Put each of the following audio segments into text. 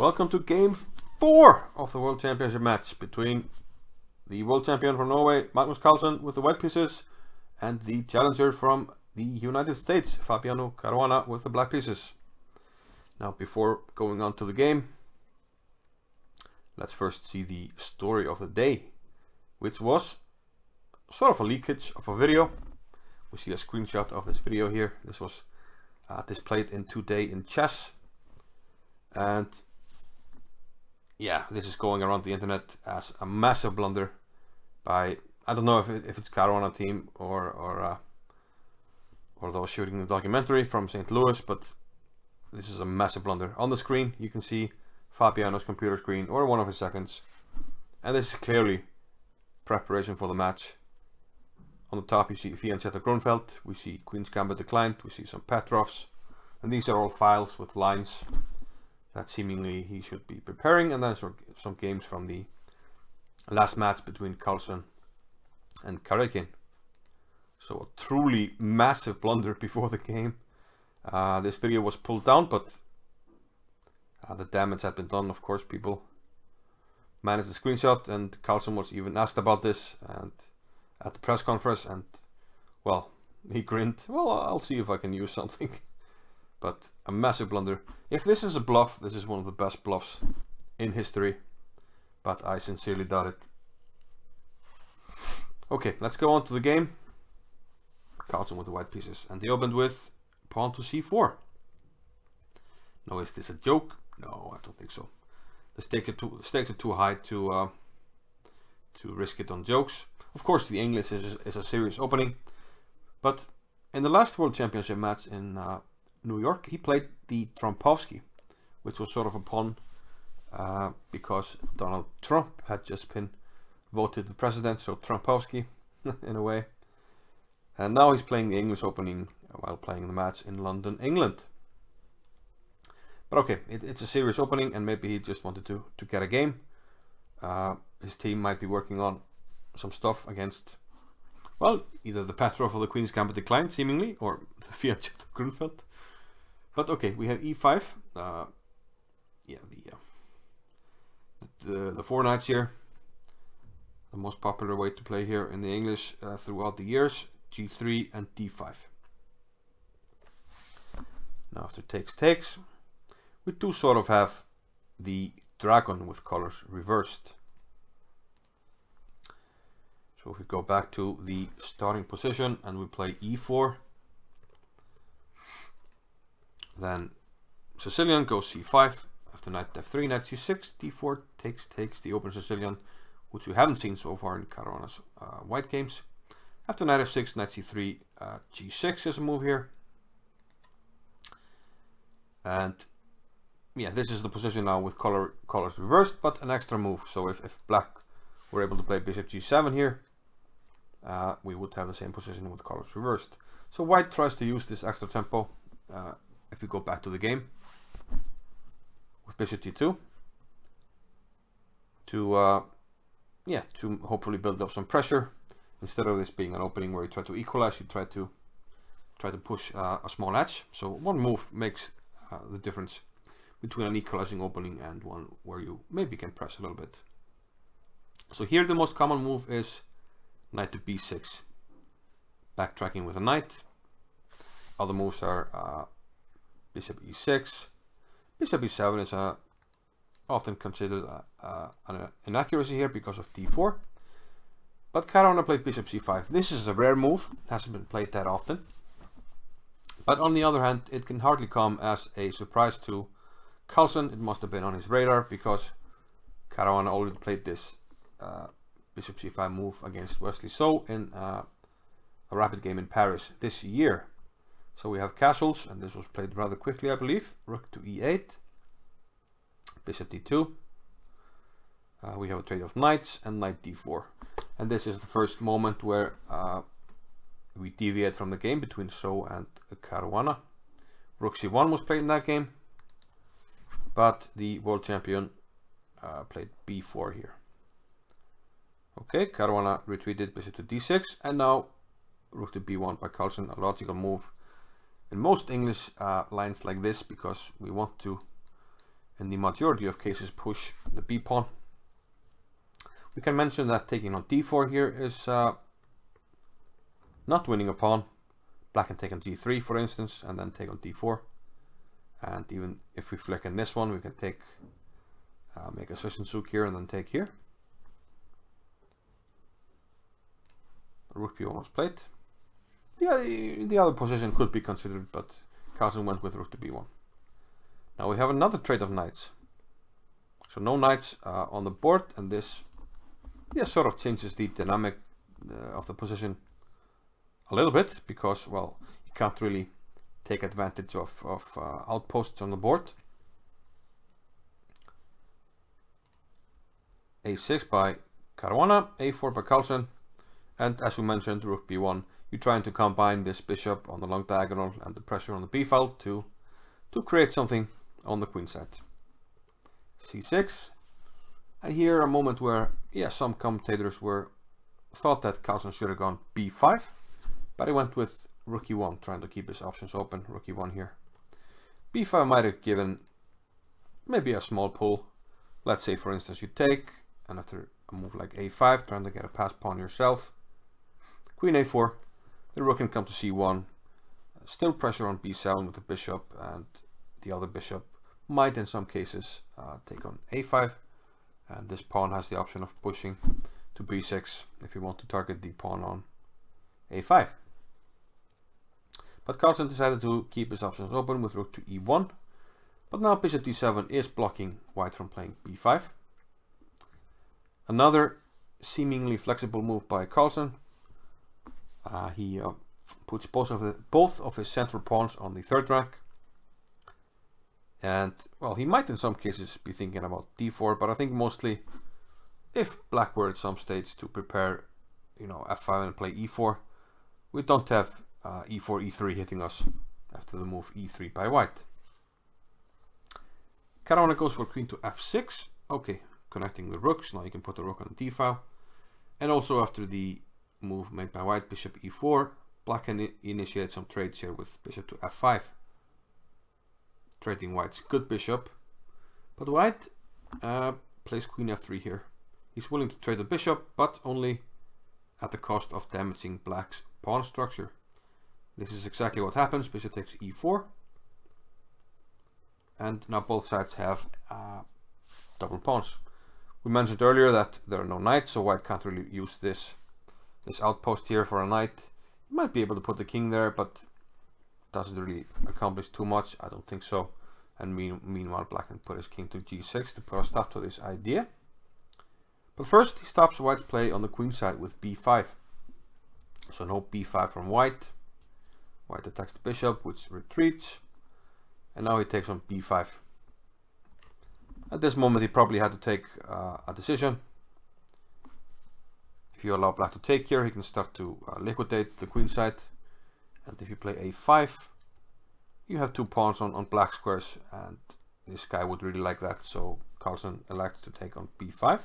Welcome to game 4 of the World Championship match between the World Champion from Norway, Magnus Carlsen, with the white pieces, and the challenger from the United States, Fabiano Caruana, with the black pieces. Now, before going on to the game, let's first see the story of the day, which was sort of a leakage of a video. We see a screenshot of this video here. This was displayed in Today in Chess, and yeah, this is going around the internet as a massive blunder by, I don't know if it's Caruana team or those shooting the documentary from St. Louis, but this is a massive blunder. On the screen you can see Fabiano's computer screen or one of his seconds, and this is clearly preparation for the match. On the top you see Fiancetta Grunfeld, we see Queen's Gambit declined, we see some Petrovs, and these are all files with lines that seemingly he should be preparing, and then some games from the last match between Carlsen and Caruan. So a truly massive blunder before the game. This video was pulled down, but the damage had been done. Of course, people managed the screenshot, and Carlsen was even asked about this and at the press conference, and well, he grinned. Well, I'll see if I can use something. But a massive blunder. If this is a bluff, this is one of the best bluffs in history, but I sincerely doubt it. Okay, let's go on to the game. Carlsen with the white pieces, and they opened with pawn to c4. Now, is this a joke? No, I don't think so. The stakes are too high to risk it on jokes. Of course, the English is a serious opening, but in the last World Championship match in New York, he played the Trumpovsky, which was sort of a pun because Donald Trump had just been voted the president, so Trumpovsky in a way. And now he's playing the English opening while playing the match in London, England. But okay, it's a serious opening, and maybe he just wanted to get a game. His team might be working on some stuff against, well, either the Petrov or the Queen's Gambit declined, seemingly, or the Fiancetta Grunfeld. But okay, we have e5. Yeah, the four knights here. The most popular way to play here in the English throughout the years. G3 and d5. Now after takes, we do sort of have the dragon with colors reversed. So if we go back to the starting position and we play e4, then Sicilian goes c5, after knight f3, knight c6, d4 takes the open Sicilian, which we haven't seen so far in Caruana's white games. After knight f6, knight c3, g6 is a move here. And yeah, this is the position now with colors reversed, but an extra move. So if black were able to play bishop g7 here, we would have the same position with colors reversed. So white tries to use this extra tempo. If we go back to the game with bishop d2 to hopefully build up some pressure. Instead of this being an opening where you try to equalize, you try to push a small edge. So one move makes the difference between an equalizing opening and one where you maybe can press a little bit. So here the most common move is knight to b6, backtracking with a knight. Other moves are bishop e6. Bishop e7 is often considered an inaccuracy here because of d4. But Caruana played bishop c5. This is a rare move, hasn't been played that often. But on the other hand, it can hardly come as a surprise to Carlsen. It must have been on his radar because Caruana already played this bishop c5 move against Wesley So in a rapid game in Paris this year. So we have castles, and this was played rather quickly, I believe. Rook to e8, bishop d2. We have a trade of knights and knight d4. And this is the first moment where we deviate from the game between So and Caruana. Rook c1 was played in that game, but the world champion played b4 here. Okay, Caruana retreated bishop to d6, and now rook to b1 by Carlsen, a logical move in most English lines like this, because we want to in the majority of cases push the b pawn. We can mention that taking on d4 here is not winning a pawn. Black can take on g3 for instance, and then take on d4. And even if we flick in this one, we can take make a Zwischenzug here and then take here. Rook b1 was played. The other position could be considered, but Carlsen went with rook to b1. Now we have another trade of knights. So no knights on the board, and this sort of changes the dynamic of the position a little bit, because, well, you can't really take advantage of outposts on the board. a6 by Caruana, a4 by Carlsen, and as you mentioned, rook b1. You're trying to combine this bishop on the long diagonal and the pressure on the b file to create something on the queen side. c6, and here a moment where some commentators thought that Carlsen should have gone b5, but he went with rook e1, trying to keep his options open. Rook e1 here. b5 might have given maybe a small pull. Let's say for instance you take, and after a move like a5, trying to get a pass pawn yourself, queen a4, the rook can come to c1, still pressure on b7 with the bishop, and the other bishop might in some cases take on a5, and this pawn has the option of pushing to b6 if you want to target the pawn on a5. But Carlsen decided to keep his options open with rook to e1, but now bishop d7 is blocking white from playing b5. Another seemingly flexible move by Carlsen. He puts both of his central pawns on the third rank, and well, he might in some cases be thinking about d4, but I think mostly if black were at some stage to prepare, f5 and play e4, we don't have e4, e3 hitting us after the move e3 by white. Caruana goes for queen to f6. Okay, connecting the rooks. Now you can put the rook on the d file, and also after the move made by white, bishop e4, black can initiate some trades here with bishop to f5, trading white's good bishop. But white plays queen f3 here. He's willing to trade the bishop, but only at the cost of damaging black's pawn structure. This is exactly what happens. Bishop takes e4, and now both sides have double pawns. We mentioned earlier that there are no knights, so white can't really use this outpost here for a knight. You might be able to put the king there, but doesn't really accomplish too much. I don't think so. And meanwhile, black can put his king to g6 to put a stop to this idea. But first, he stops white's play on the queen side with b5. So no b5 from white. White attacks the bishop, which retreats. And now he takes on b5. At this moment, he probably had to take a decision. If you allow black to take here, he can start to liquidate the queen side. And if you play a5, you have two pawns on black squares, and this guy would really like that. So Carlsen elects to take on b5.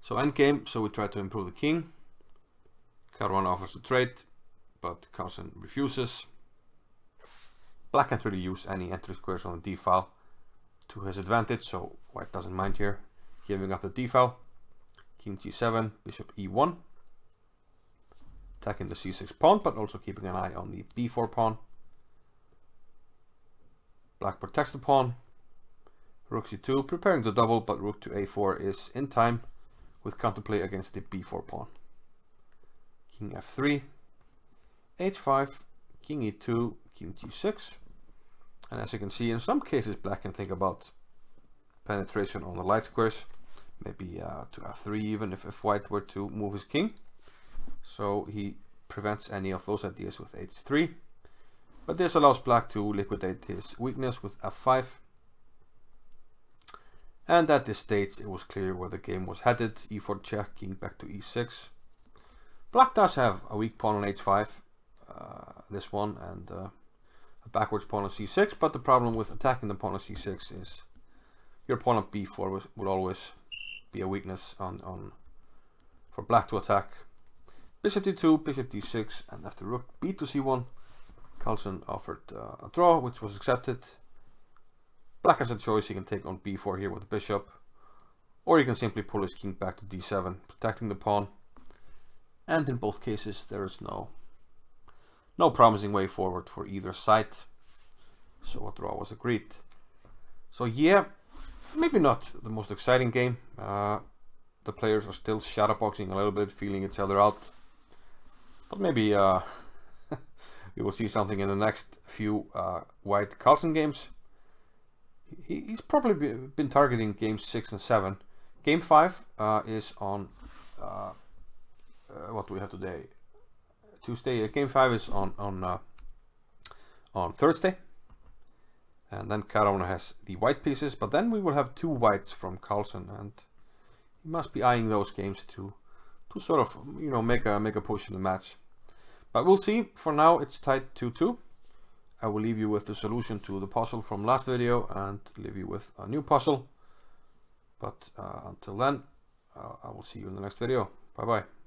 So endgame, so we try to improve the king. Caruana offers to trade, but Carlsen refuses. Black can't really use any entry squares on the d file to his advantage, so white doesn't mind here, giving up the d file. King g7, bishop e1, attacking the c6 pawn, but also keeping an eye on the b4 pawn. Black protects the pawn. Rook c2, preparing to double, but rook to a4 is in time with counterplay against the b4 pawn. King f3, h5, king e2, king g6. And as you can see, in some cases black can think about penetration on the light squares, maybe to f3 even if white were to move his king. So he prevents any of those ideas with h3. But this allows black to liquidate his weakness with f5. And at this stage it was clear where the game was headed. e4 check, king back to e6. Black does have a weak pawn on h5, this one, and a backwards pawn on c6, but the problem with attacking the pawn on c6 is your pawn on b4 will always be a weakness for black to attack. Bishop d2, bishop d6, and after rook b to c1, Carlsen offered a draw, which was accepted. Black has a choice. He can take on b4 here with the bishop, or he can simply pull his king back to d7, protecting the pawn. And in both cases, there is no promising way forward for either side. So a draw was agreed. So yeah, maybe not the most exciting game. The players are still shadowboxing a little bit, feeling each other out. But maybe we will see something in the next few White Carlsen games. He's probably been targeting games 6 and 7. Game 5 is on, what do we have today? Tuesday. Game 5 is on Thursday. And then Caruana has the white pieces, but then we will have 2 whites from Carlsen, and he must be eyeing those games to sort of, you know, make a push in the match. But we'll see. For now, it's tied 2-2. I will leave you with the solution to the puzzle from last video and leave you with a new puzzle. But until then, I will see you in the next video. Bye bye.